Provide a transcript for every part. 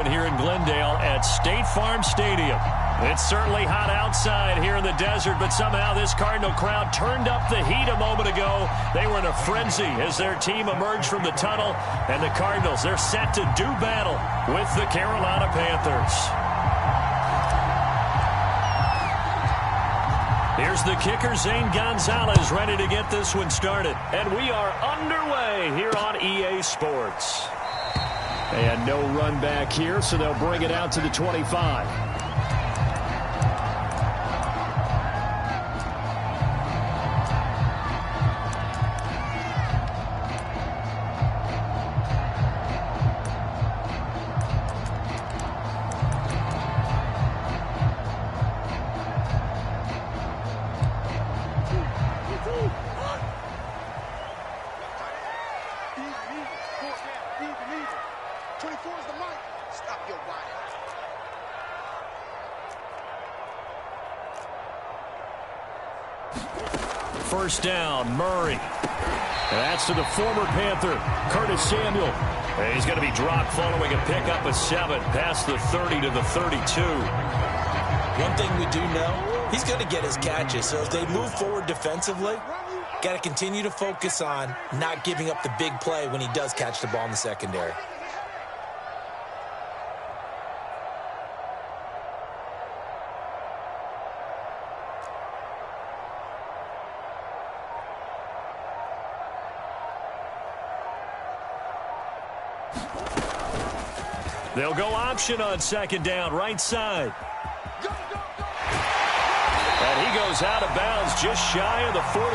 Here in Glendale at State Farm Stadium. It's certainly hot outside here in the desert, but somehow this Cardinal crowd turned up the heat a moment ago. They were in a frenzy as their team emerged from the tunnel, and the Cardinals, they're set to do battle with the Carolina Panthers. Here's the kicker, Zane Gonzalez, ready to get this one started. And we are underway here on EA Sports. And no run back here, so they'll bring it out to the 25. First down, Murray. That's to the former Panther, Curtis Samuel. And he's going to be dropped following a pickup of 7 past the 30 to the 32. One thing we do know, he's going to get his catches. So if they move forward defensively, got to continue to focus on not giving up the big play when he does catch the ball in the secondary. They'll go option on second down, right side. And he goes out of bounds just shy of the 45.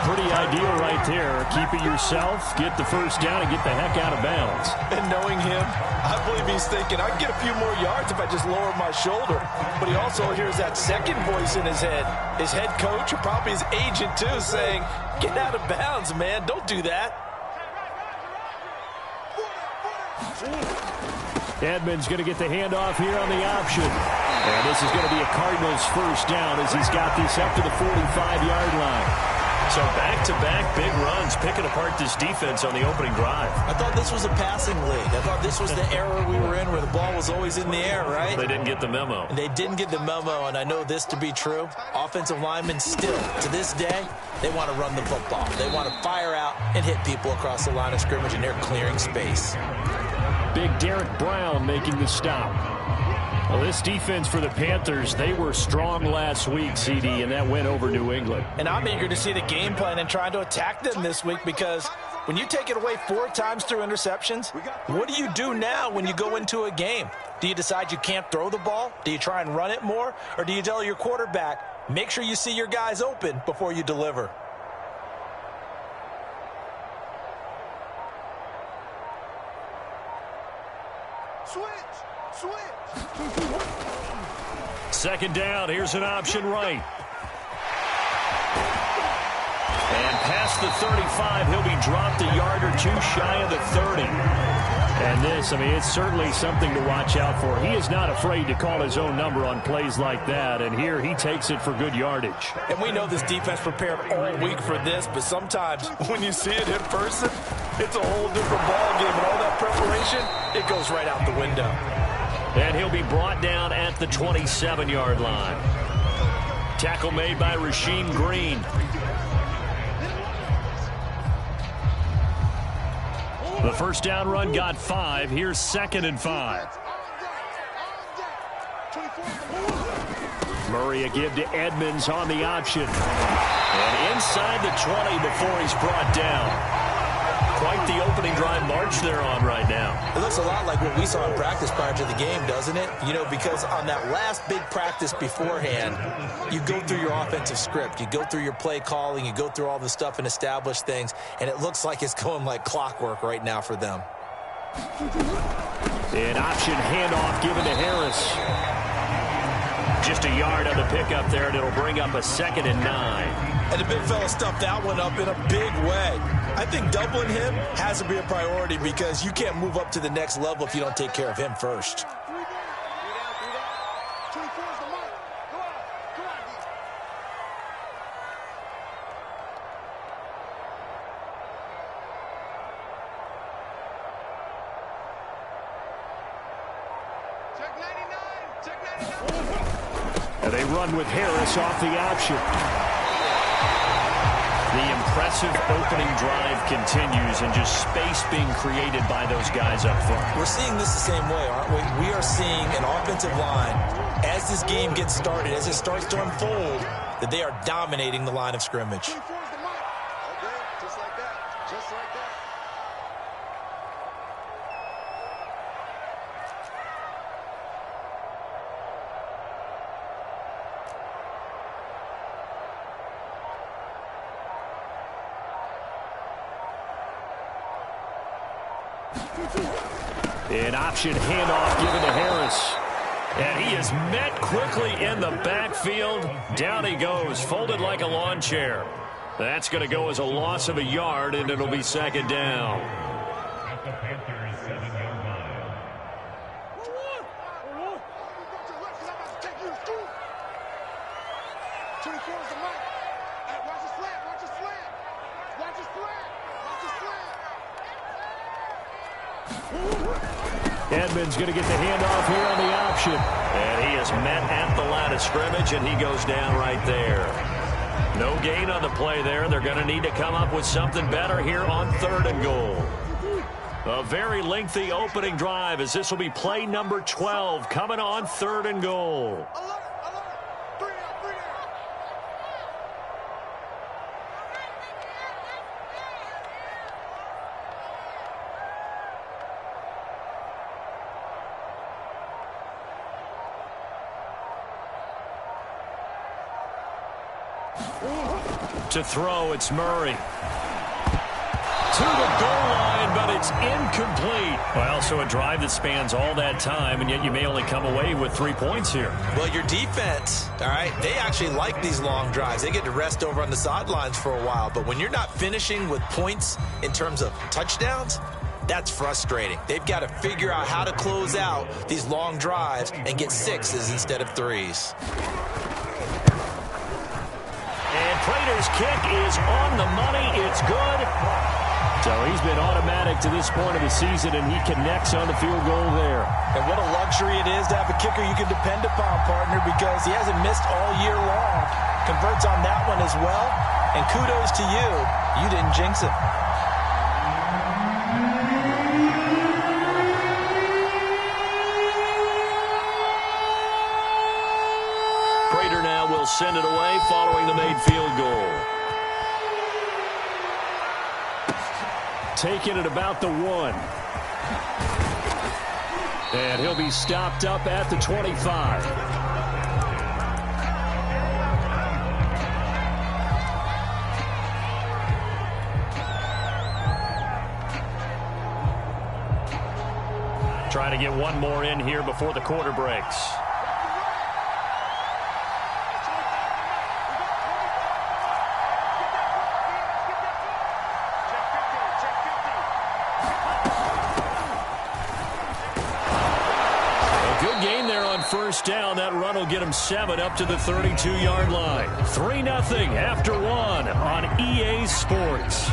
Pretty ideal right there. Keep it yourself, get the first down, and get the heck out of bounds. And knowing him, I believe he's thinking, I can get a few more yards if I just lower my shoulder. But he also hears that second voice in his head. His head coach, or probably his agent too, saying, get out of bounds, man. Don't do that. Edmonds going to get the handoff here on the option. And this is going to be a Cardinals first down as he's got this up to the 45-yard line. So back-to-back big runs, picking apart this defense on the opening drive. I thought this was a passing league. I thought this was the era we were in where the ball was always in the air, right? They didn't get the memo. And they didn't get the memo, and I know this to be true. Offensive linemen still, to this day, they want to run the football. They want to fire out and hit people across the line of scrimmage, and they're clearing space. Big Derek Brown making the stop. Well, this defense for the Panthers, they were strong last week, CD, and that went over New England. And I'm eager to see the game plan and trying to attack them this week because when you take it away 4 times through interceptions, what do you do now when you go into a game? Do you decide you can't throw the ball? Do you try and run it more? Or do you tell your quarterback, make sure you see your guys open before you deliver? Second down, here's an option right. And past the 35, he'll be dropped a yard or two shy of the 30. And this, I mean, it's certainly something to watch out for. He is not afraid to call his own number on plays like that, and here he takes it for good yardage. And we know this defense prepared all week for this, but sometimes when you see it in person, it's a whole different ballgame, and all that preparation, it goes right out the window. And he'll be brought down at the 27-yard line. Tackle made by Rasheem Green. The first down run got 5. Here's 2nd and 5. Murray a give to Edmonds on the option. And inside the 20 before he's brought down. Quite the opening drive march they're on right now. It looks a lot like what we saw in practice prior to the game, doesn't it? You know, because on that last big practice beforehand, you go through your offensive script. You go through your play calling. You go through all the stuff and establish things. And it looks like it's going like clockwork right now for them. An option handoff given to Harris. Just a yard on the pickup there, and it'll bring up a 2nd and 9. And the big fella stuffed that one up in a big way. I think doubling him has to be a priority because you can't move up to the next level if you don't take care of him first. And they run with Harris off the option. The impressive opening drive continues, and just space being created by those guys up front. We're seeing this the same way, aren't we? We are seeing an offensive line, as this game gets started, as it starts to unfold, that they are dominating the line of scrimmage. An option handoff given to Harris. And he is met quickly in the backfield. Down he goes, folded like a lawn chair. That's going to go as a loss of a yard, and it'll be second down. Edmonds going to get the handoff here on the option. And he is met at the line of scrimmage, and he goes down right there. No gain on the play there. They're going to need to come up with something better here on 3rd and goal. A very lengthy opening drive, as this will be play number 12 coming on 3rd and goal. To throw, it's Murray. To the goal line, but it's incomplete. Well, so a drive that spans all that time, and yet you may only come away with 3 points here. Well, your defense, all right, they actually like these long drives. They get to rest over on the sidelines for a while. But when you're not finishing with points in terms of touchdowns, that's frustrating. They've got to figure out how to close out these long drives and get 6s instead of 3s. And Prater's kick is on the money. It's good. So he's been automatic to this point of the season, and he connects on the field goal there. And what a luxury it is to have a kicker you can depend upon, partner, because he hasn't missed all year long. Converts on that one as well. And kudos to you. You didn't jinx it. Prater now will send it away following the made field goal. Taking it about the 1. And he'll be stopped up at the 25. Trying to get one more in here before the quarter breaks. First down. That run will get him 7 up to the 32-yard line. 3-0 after 1 on EA Sports.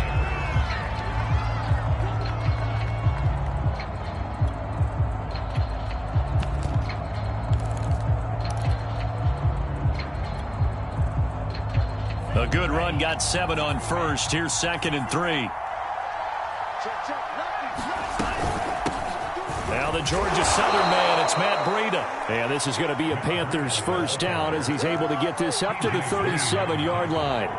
A good run got 7 on first. Here's 2nd and 3. Now the Georgia Southern man, it's Matt Breida. And this is going to be a Panthers first down as he's able to get this up to the 37-yard line.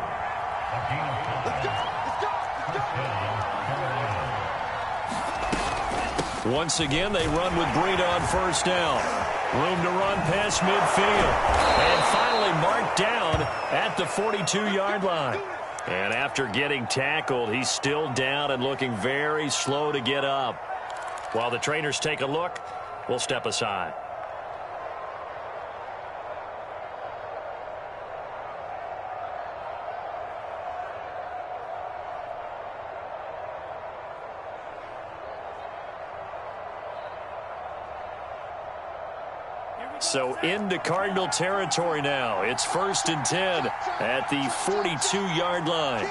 Once again, they run with Breida on first down. Room to run past midfield. And finally marked down at the 42-yard line. And after getting tackled, he's still down and looking very slow to get up. While the trainers take a look, we'll step aside. So into Cardinal territory now. It's 1st and 10 at the 42-yard line.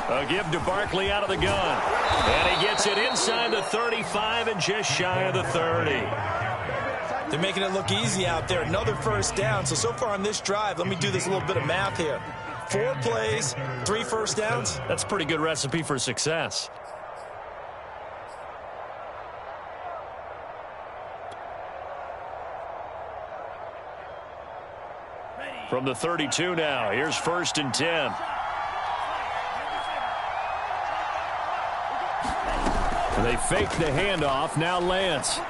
A give to Barkley out of the gun. And he gets Gets it inside the 35 and just shy of the 30. They're making it look easy out there. Another first down. So far on this drive, let me do this little bit of math here. 4 plays, 3 first downs. That's a pretty good recipe for success. From the 32 now, here's 1st and 10. They fake the handoff. Now Lance.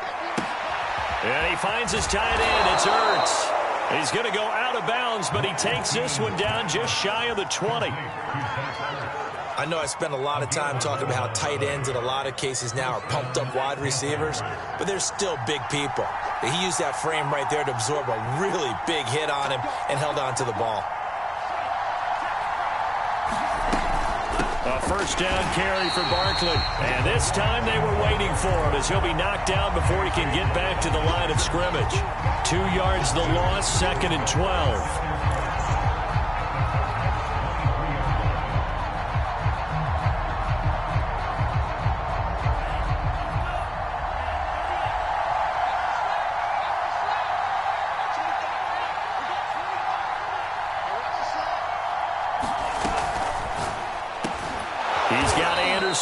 And he finds his tight end. It's Ertz. He's going to go out of bounds, but he takes this one down just shy of the 20. I know I spent a lot of time talking about how tight ends in a lot of cases now are pumped up wide receivers, but they're still big people. He used that frame right there to absorb a really big hit on him and held on to the ball. A first down carry for Barkley. And this time they were waiting for him as he'll be knocked down before he can get back to the line of scrimmage. 2 yards the loss, 2nd and 12.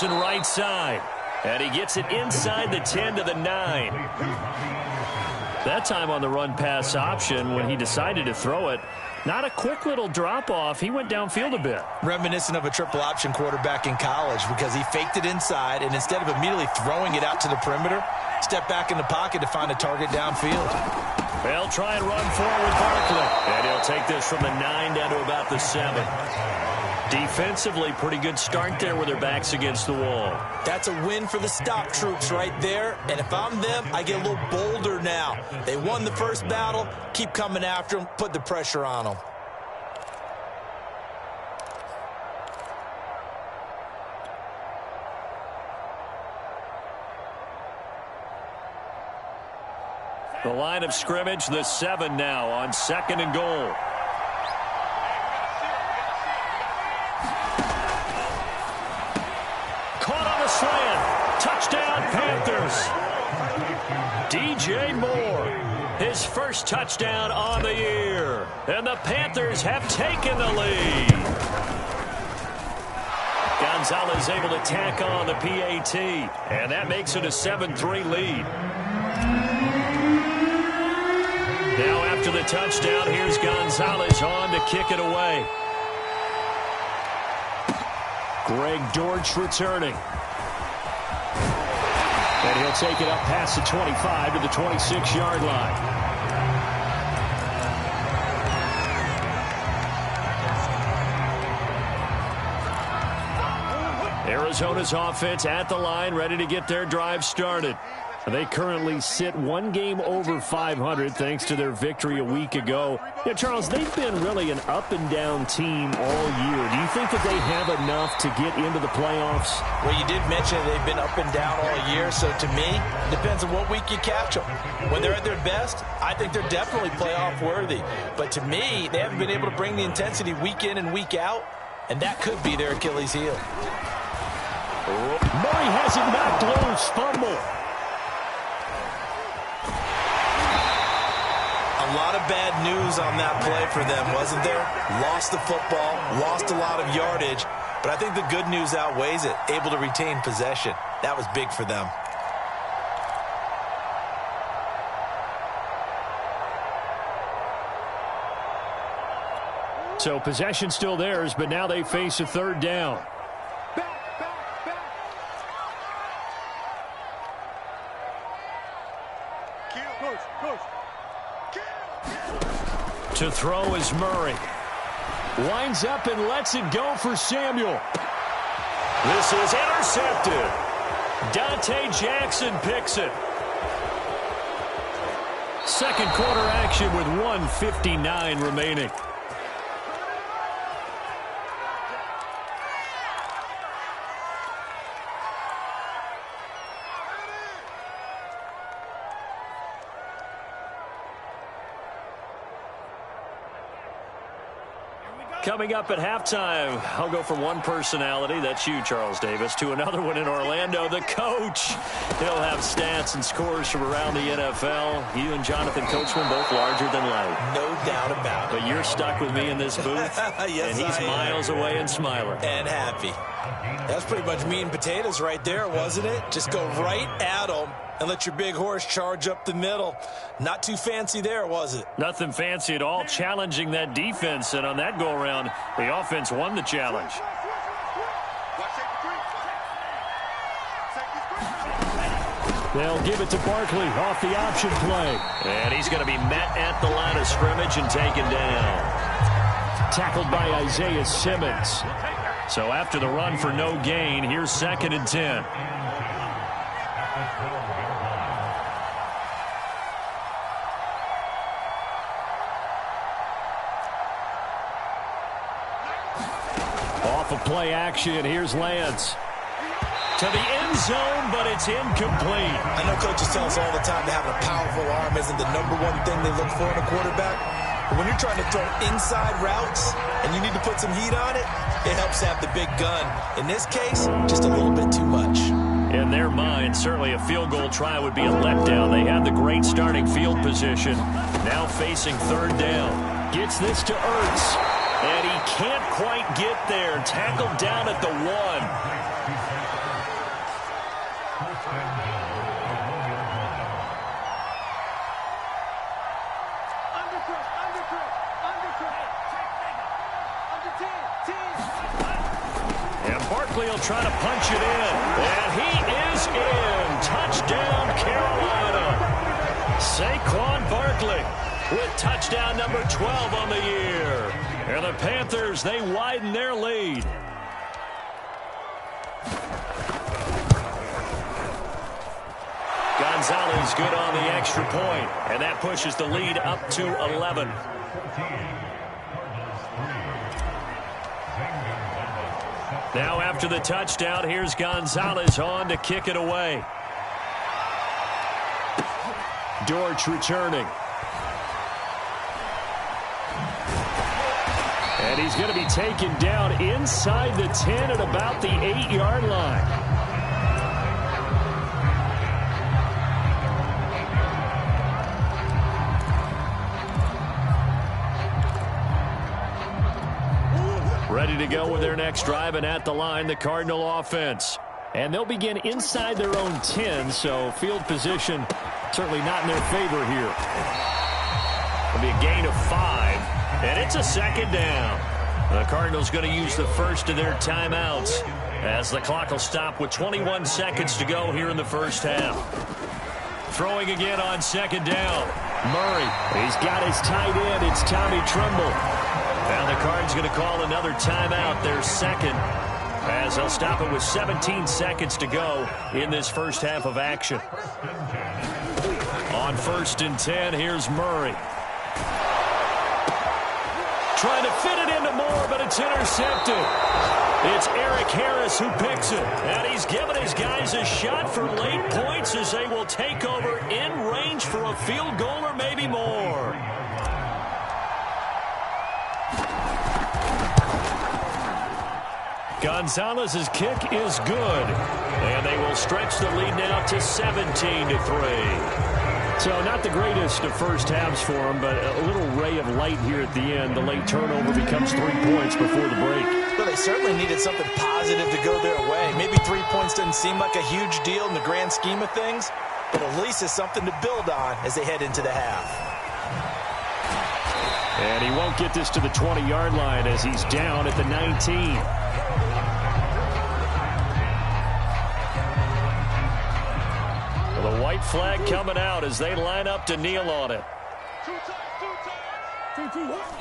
Right side, and he gets it inside the 10 to the 9. That time on the run pass option when he decided to throw it, not a quick little drop off. He went downfield a bit. Reminiscent of a triple option quarterback in college because he faked it inside and instead of immediately throwing it out to the perimeter, stepped back in the pocket to find a target downfield. They'll try and run forward with Barkley, and he'll take this from the 9 down to about the 7. Defensively, pretty good start there with their backs against the wall. That's a win for the stop troops right there. And if I'm them, I get a little bolder now. They won the first battle. Keep coming after them. Put the pressure on them. The line of scrimmage, the 7 now on 2nd and goal. Slant. Touchdown, Panthers. DJ Moore, his first touchdown on the year. And the Panthers have taken the lead. Gonzalez able to tack on the PAT, and that makes it a 7-3 lead. Now after the touchdown, here's Gonzalez on to kick it away. Greg Dortch returning. And he'll take it up past the 25 to the 26-yard line. Arizona's offense at the line, ready to get their drive started. They currently sit 1 game over 500 thanks to their victory a week ago. Yeah, Charles, they've been really an up-and-down team all year. Do you think that they have enough to get into the playoffs? Well, you did mention they've been up and down all year, so to me, it depends on what week you catch them. When they're at their best, I think they're definitely playoff-worthy. But to me, they haven't been able to bring the intensity week in and week out, and that could be their Achilles heel. Murray has it knocked loose, fumble. A lot of bad news on that play for them, wasn't there? Lost the football, lost a lot of yardage, but I think the good news outweighs it. Able to retain possession. That was big for them. So possession still theirs, but now they face a 3rd down. To throw is Murray. Winds up and lets it go for Samuel. This is intercepted. Dante Jackson picks it. Second quarter action with 1:59 remaining. Coming up at halftime, I'll go from one personality, that's you, Charles Davis, to another one in Orlando, the coach. He'll have stats and scores from around the NFL. You and Jonathan Coachman both larger than life. No doubt about it. But you're stuck with me in this booth, yes, and he's miles away and smiling. And happy. That's pretty much meat and potatoes right there, wasn't it? Just go right at them and let your big horse charge up the middle. Not too fancy there, was it? Nothing fancy at all, challenging that defense, and on that go-around, the offense won the challenge. They'll give it to Barkley off the option play. And he's going to be met at the line of scrimmage and taken down. Tackled by Isaiah Simmons. So after the run for no gain, here's 2nd and 10. Off of play action, here's Lance. To the end zone, but it's incomplete. I know coaches tell us all the time that having a powerful arm isn't the #1 thing they look for in a quarterback. But when you're trying to throw inside routes and you need to put some heat on it, it helps have the big gun. In this case, just a little bit too much. In their mind, certainly a field goal try would be a letdown. They had the great starting field position. Now facing 3rd down. Gets this to Ertz. And he can't quite get there. Tackled down at the 1. And Barkley will try to punch it in. And he is in. Touchdown, Carolina. Saquon Barkley with touchdown number 12 on the year. And the Panthers, they widen their lead. Gonzalez good on the extra point, and that pushes the lead up to 11. Now after the touchdown, here's Gonzalez on to kick it away. Dortch returning. And he's going to be taken down inside the 10 at about the 8-yard line. Ready to go with their next drive, and at the line, the Cardinal offense. And they'll begin inside their own 10, so field position certainly not in their favor here. It'll be a gain of 5, and it's a 2nd down. The Cardinals going to use the first of their timeouts as the clock will stop with 21 seconds to go here in the first half. Throwing again on 2nd down. Murray, he's got his tight end. It's Tommy Tremble. Now the Cards going to call another timeout, their 2nd, as they'll stop it with 17 seconds to go in this first half of action. On 1st and 10, here's Murray. Trying to fit it into Moore, but it's intercepted. It's Eric Harris who picks it. And he's given his guys a shot for late points as they will take over in range for a field goal or maybe more. Gonzalez's kick is good. And they will stretch the lead now to 17-3. So not the greatest of first halves for them, but a little ray of light here at the end. The late turnover becomes 3 points before the break. Well, they certainly needed something positive to go their way. Maybe 3 points doesn't seem like a huge deal in the grand scheme of things, but at least it's something to build on as they head into the half. And he won't get this to the 20-yard line as he's down at the 19. The white flag coming out as they line up to kneel on it.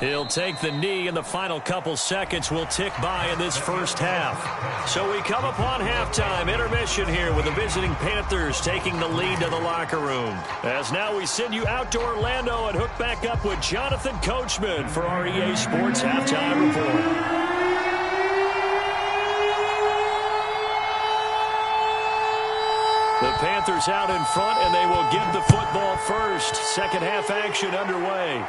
He'll take the knee, and the final couple seconds will tick by in this first half. So we come upon halftime, intermission here with the visiting Panthers taking the lead to the locker room. As now we send you out to Orlando and hook back up with Jonathan Coachman for our EA Sports Halftime Report. The Panthers out in front, and they will get the football first. Second half action underway.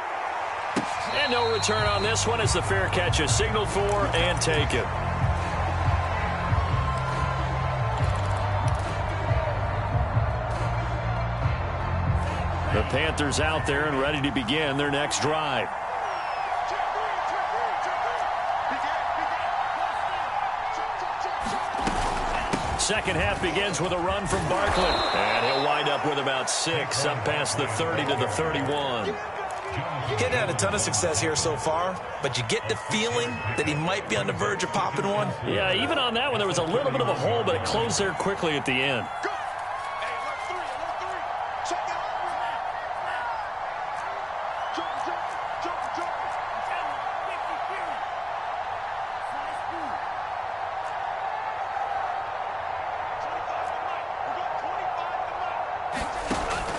And no return on this one as the fair catch is signaled for and taken. The Panthers out there and ready to begin their next drive. Second half begins with a run from Barkley. And he'll wind up with about 6, up past the 30 to the 31. Getting had a ton of success here so far, but you get the feeling that he might be on the verge of popping one. Yeah, even on that one, there was a little bit of a hole, but it closed there quickly at the end.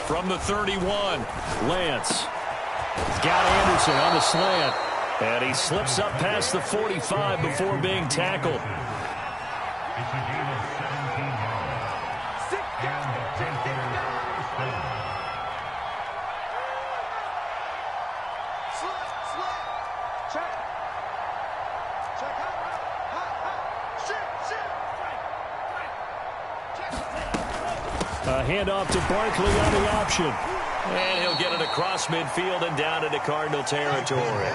From the 31, Lance. He's got Anderson on the slant. And he slips up past the 45 before being tackled. A handoff to Barkley on the option. And he'll get it across midfield and down into Cardinal territory.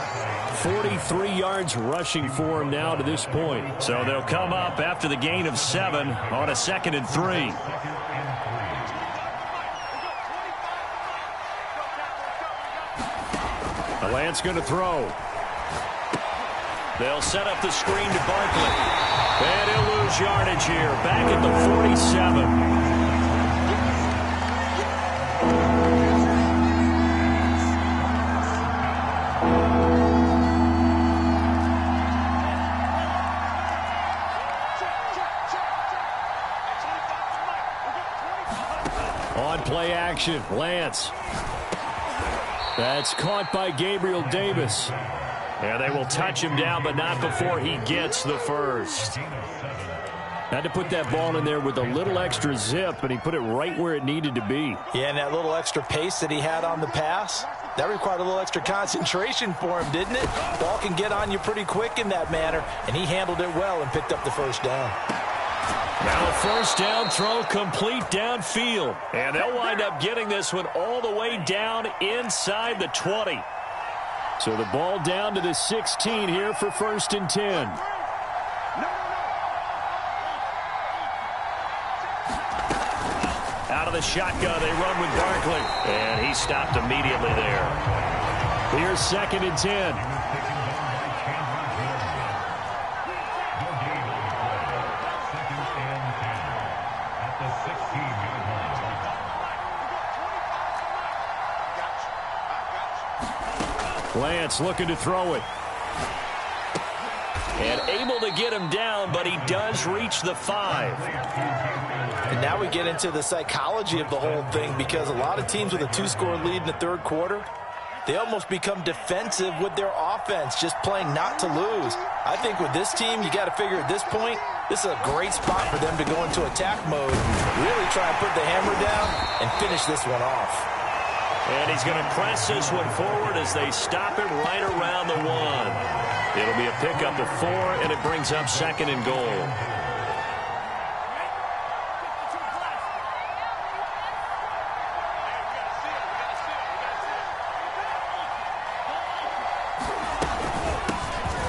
43 yards rushing for him now to this point. So they'll come up after the gain of 7 on a 2nd and 3. Lance going to throw. They'll set up the screen to Barkley. And he'll lose yardage here. Back at the 47. Play action, Lance. That's caught by Gabriel Davis. And they will touch him down, but not before he gets the first. Had to put that ball in there with a little extra zip, and he put it right where it needed to be. Yeah, and that little extra pace that he had on the pass, that required a little extra concentration for him, didn't it? Ball can get on you pretty quick in that manner, and he handled it well and picked up the first down. Now a first down throw complete downfield. And they'll wind up getting this one all the way down inside the 20. So the ball down to the 16 here for 1st and 10. Out of the shotgun, they run with Barkley. And he stopped immediately there. Here's 2nd and 10. Lance looking to throw it. And able to get him down, but he does reach the 5. And now we get into the psychology of the whole thing, because a lot of teams with a 2-score lead in the 3rd quarter, they almost become defensive with their offense, just playing not to lose. I think with this team, you got to figure at this point, this is a great spot for them to go into attack mode, really try and put the hammer down and finish this one off. And he's going to press this one forward as they stop it right around the 1. It'll be a pickup of 4, and it brings up 2nd and goal.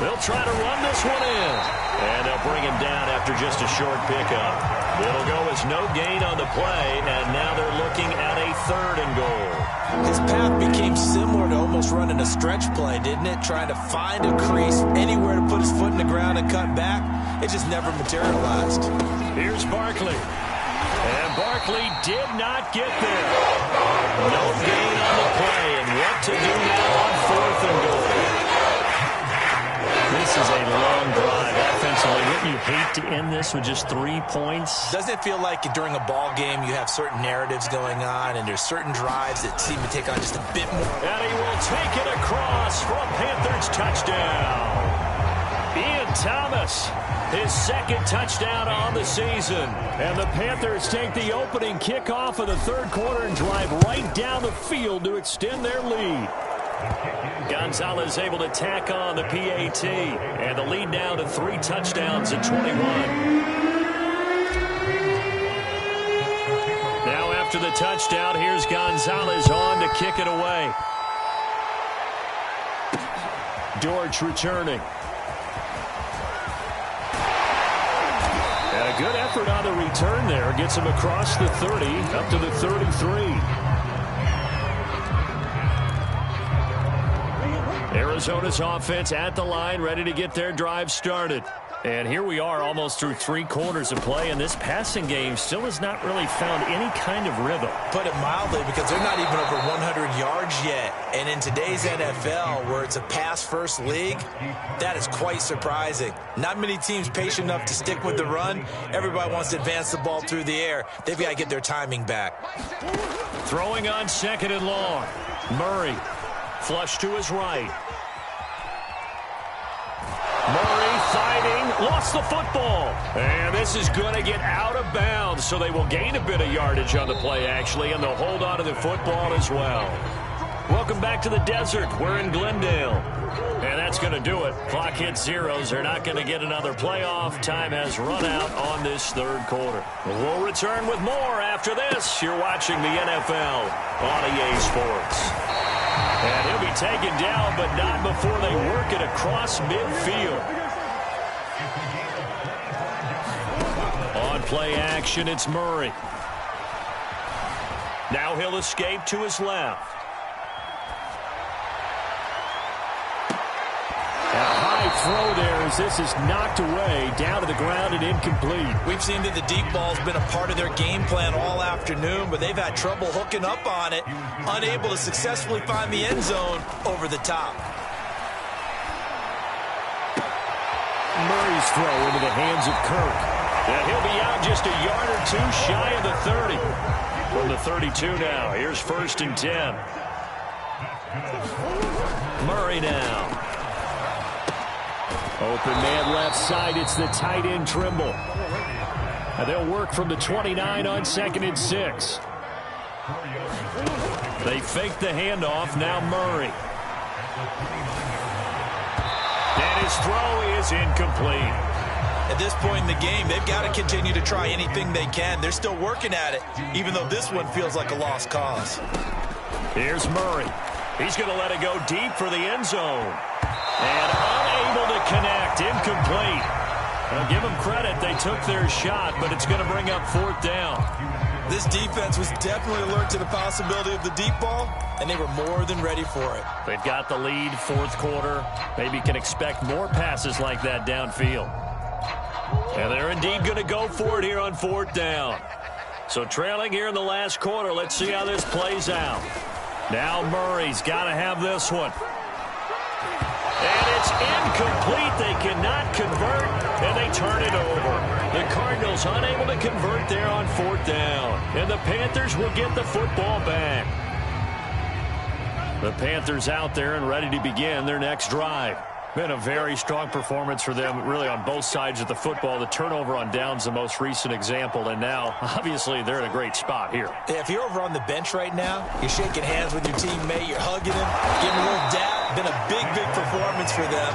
They'll try to run this one in. And they'll bring him down after just a short pickup. It'll go as no gain on the play, and now they're looking at a 3rd and goal. His path became similar to almost running a stretch play, didn't it? Trying to find a crease, anywhere to put his foot in the ground and cut back. It just never materialized. Here's Barkley. And Barkley did not get there. No gain on the play, and what to do now on 4th and goal. This is a long drive offensively. Wouldn't you hate to end this with just 3 points? Doesn't it feel like during a ball game you have certain narratives going on and there's certain drives that seem to take on just a bit more? And he will take it across for a Panthers touchdown. Ian Thomas, his 2nd touchdown on the season. And the Panthers take the opening kickoff of the 3rd quarter and drive right down the field to extend their lead. Gonzalez able to tack on the PAT. And the lead now to 3 touchdowns at 21. Now after the touchdown, here's Gonzalez on to kick it away. Dortch returning. And a good effort on the return there. Gets him across the 30, up to the 33. Arizona's offense at the line, ready to get their drive started. And here we are almost through 3 quarters of play, and this passing game still has not really found any kind of rhythm. Put it mildly, because they're not even over 100 yards yet. And in today's NFL, where it's a pass-first league, that is quite surprising. Not many teams patient enough to stick with the run. Everybody wants to advance the ball through the air. They've got to get their timing back. Throwing on 2nd and long. Murray, flush to his right. Murray fighting, lost the football. And this is going to get out of bounds, so they will gain a bit of yardage on the play, actually, and they'll hold on to the football as well. Welcome back to the desert. We're in Glendale. And that's going to do it. Clock hits zeros. They're not going to get another playoff. Time has run out on this 3rd quarter. We'll return with more after this. You're watching the NFL on EA Sports. And he'll be taken down, but not before they work it across midfield. On play action, it's Murray. Now he'll escape to his left. And a high throw there as this is knocked away, down to the ground and incomplete. We've seen that the deep ball's been a part of their game plan all afternoon, but they've had trouble hooking up on it, unable to successfully find the end zone over the top. Murray's throw into the hands of Kirk. And he'll be out just a yard or 2 shy of the 30. From the 32 now, here's 1st and 10. Murray now. Open man left side. It's the tight end Trimble. And they'll work from the 29 on 2nd and 6. They fake the handoff. Now Murray. And his throw is incomplete. At this point in the game, they've got to continue to try anything they can. They're still working at it, even though this one feels like a lost cause. Here's Murray. He's going to let it go deep for the end zone. And unable to connect. Incomplete. Now give them credit. They took their shot, but it's going to bring up 4th down. This defense was definitely alert to the possibility of the deep ball, and they were more than ready for it. They've got the lead, 4th quarter. Maybe can expect more passes like that downfield. And they're indeed going to go for it here on 4th down. So trailing here in the last quarter. Let's see how this plays out. Now Murray's got to have this one. And it's incomplete. They cannot convert, and they turn it over. The Cardinals unable to convert there on 4th down. And the Panthers will get the football back. The Panthers out there and ready to begin their next drive. Been a very strong performance for them, really, on both sides of the football. The turnover on downs, the most recent example, and now, obviously, they're in a great spot here. Yeah, if you're over on the bench right now, you're shaking hands with your teammate, you're hugging him, giving a little dap. Been a big, big performance for them.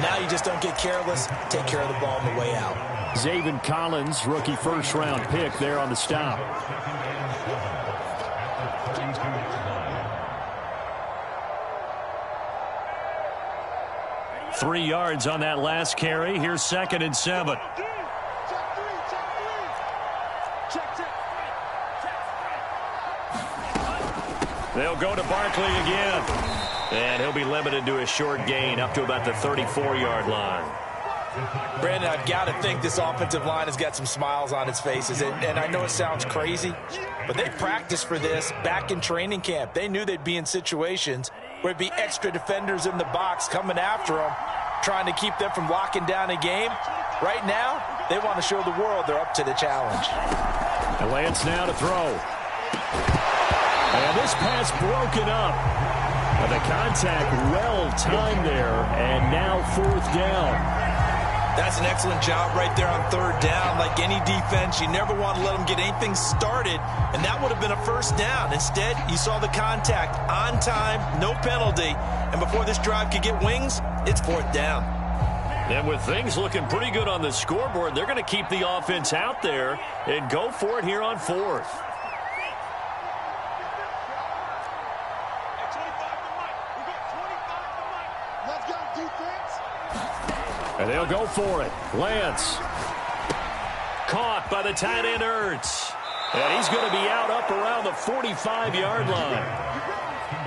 Now you just don't get careless. Take care of the ball on the way out. Zaven Collins, rookie 1st-round pick there on the stop. Three yards on that last carry. Here's 2nd and 7. They'll go to Barkley again. And he'll be limited to a short gain up to about the 34-yard line. Brandon, I've got to think this offensive line has got some smiles on its faces. And I know it sounds crazy, but they practiced for this back in training camp. They knew they'd be in situations where it'd be extra defenders in the box coming after them, trying to keep them from locking down a game. Right now, they want to show the world they're up to the challenge. And Lance now to throw. And this pass broken up. And the contact well timed there, and now 4th down. That's an excellent job right there on third down. Like any defense, you never want to let them get anything started, and that would have been a first down. Instead, you saw the contact on time, no penalty, and before this drive could get wings, it's fourth down. And with things looking pretty good on the scoreboard, they're going to keep the offense out there and go for it here on fourth. And they'll go for it. Lance. Caught by the tight end Ertz. And he's going to be out up around the 45-yard line.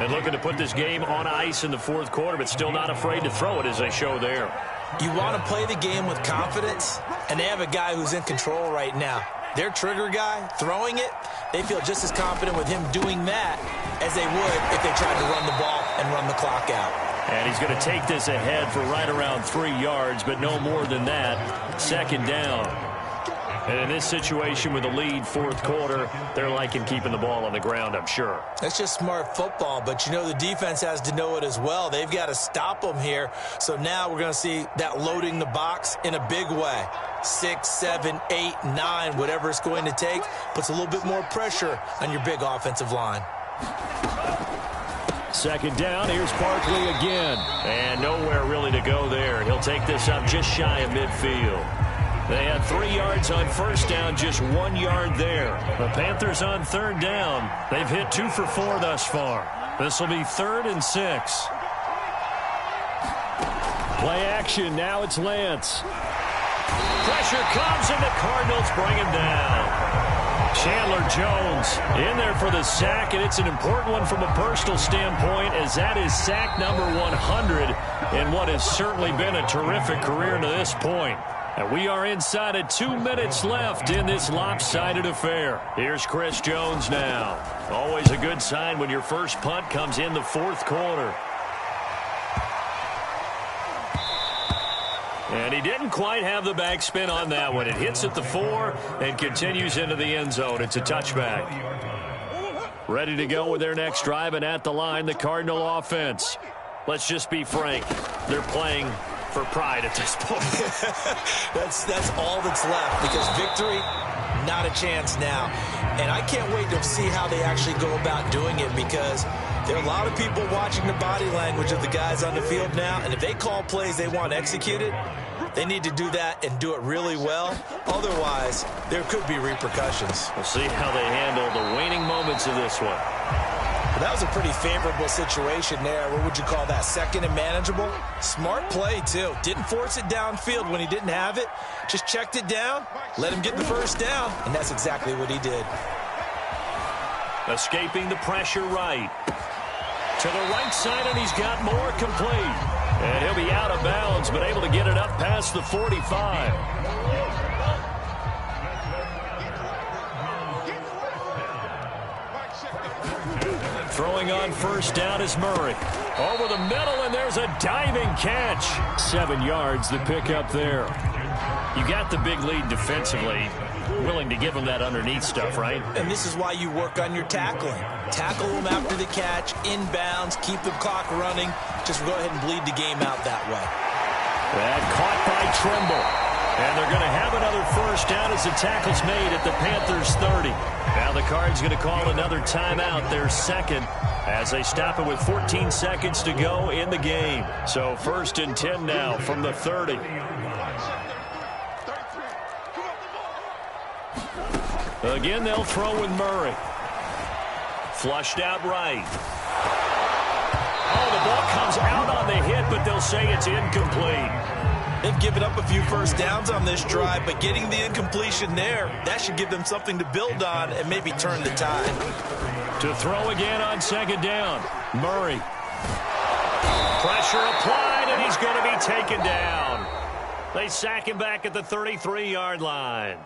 And looking to put this game on ice in the fourth quarter, but still not afraid to throw it as they show there. You want to play the game with confidence, and they have a guy who's in control right now. Their trigger guy, throwing it, they feel just as confident with him doing that as they would if they tried to run the ball and run the clock out. And he's going to take this ahead for right around 3 yards, but no more than that. Second down. And in this situation with a lead fourth quarter, they're liking keeping the ball on the ground, I'm sure. That's just smart football, but you know the defense has to know it as well. They've got to stop them here. So now we're going to see that loading the box in a big way. 6, 7, 8, 9, whatever it's going to take, puts a little bit more pressure on your big offensive line. Second down, here's Barkley again. And nowhere really to go there. He'll take this up just shy of midfield. They had 3 yards on first down, just 1 yard there. The Panthers on third down. They've hit 2 for 4 thus far. This will be 3rd and 6. Play action, now it's Lance. Pressure comes, and the Cardinals bring him down. Chandler Jones in there for the sack, and it's an important one from a personal standpoint, as that is sack number 100 in what has certainly been a terrific career to this point. And we are inside of 2 minutes left in this lopsided affair. Here's Chris Jones now. Always a good sign when your first punt comes in the fourth quarter. And he didn't quite have the backspin on that one. It hits at the 4 and continues into the end zone. It's a touchback. Ready to go with their next drive, and at the line, the Cardinal offense. Let's just be frank. They're playing for pride at this point. that's all that's left, because victory, not a chance now. And I can't wait to see how they actually go about doing it, because there are a lot of people watching the body language of the guys on the field now, and if they call plays they want executed, they need to do that and do it really well. Otherwise, there could be repercussions. We'll see how they handle the waning moments of this one. Well, that was a pretty favorable situation there. What would you call that? Second and manageable? Smart play, too. Didn't force it downfield when he didn't have it. Just checked it down, let him get the first down, and that's exactly what he did. Escaping the pressure right. To the right side, and he's got more complete. And he'll be out of bounds, but able to get it up past the 45. Throwing on first down is Murray. Over the middle, and there's a diving catch. 7 yards to pick up there. You got the big lead defensively. Willing to give them that underneath stuff, right? And this is why you work on your tackling. Tackle them after the catch, inbounds, keep the clock running. Just go ahead and bleed the game out that way. And caught by Trimble. And they're going to have another first down as the tackle's made at the Panthers' 30. Now the Cards going to call another timeout, their second, as they stop it with 14 seconds to go in the game. So 1st and 10 now from the 30. Again, they'll throw with Murray. Flushed out right. Oh, the ball comes out on the hit, but they'll say it's incomplete. They've given up a few first downs on this drive, but getting the incompletion there, that should give them something to build on and maybe turn the tide. To throw again on second down, Murray. Pressure applied, and he's going to be taken down. They sack him back at the 33-yard line.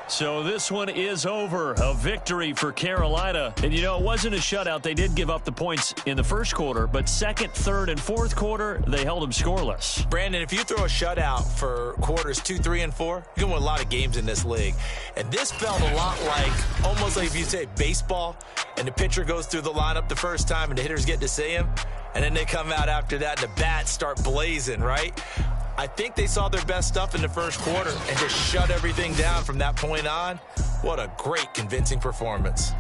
So this one is over. A victory for Carolina. And, you know, it wasn't a shutout. They did give up the points in the first quarter, but second, third, and fourth quarter, they held them scoreless. Brandon, if you throw a shutout for quarters 2, 3, and 4, you're going to win a lot of games in this league. And this felt a lot like, almost like if you say baseball, and the pitcher goes through the lineup the first time and the hitters get to see him, and then they come out after that and the bats start blazing, right? I think they saw their best stuff in the first quarter and just shut everything down from that point on. What a great, convincing performance.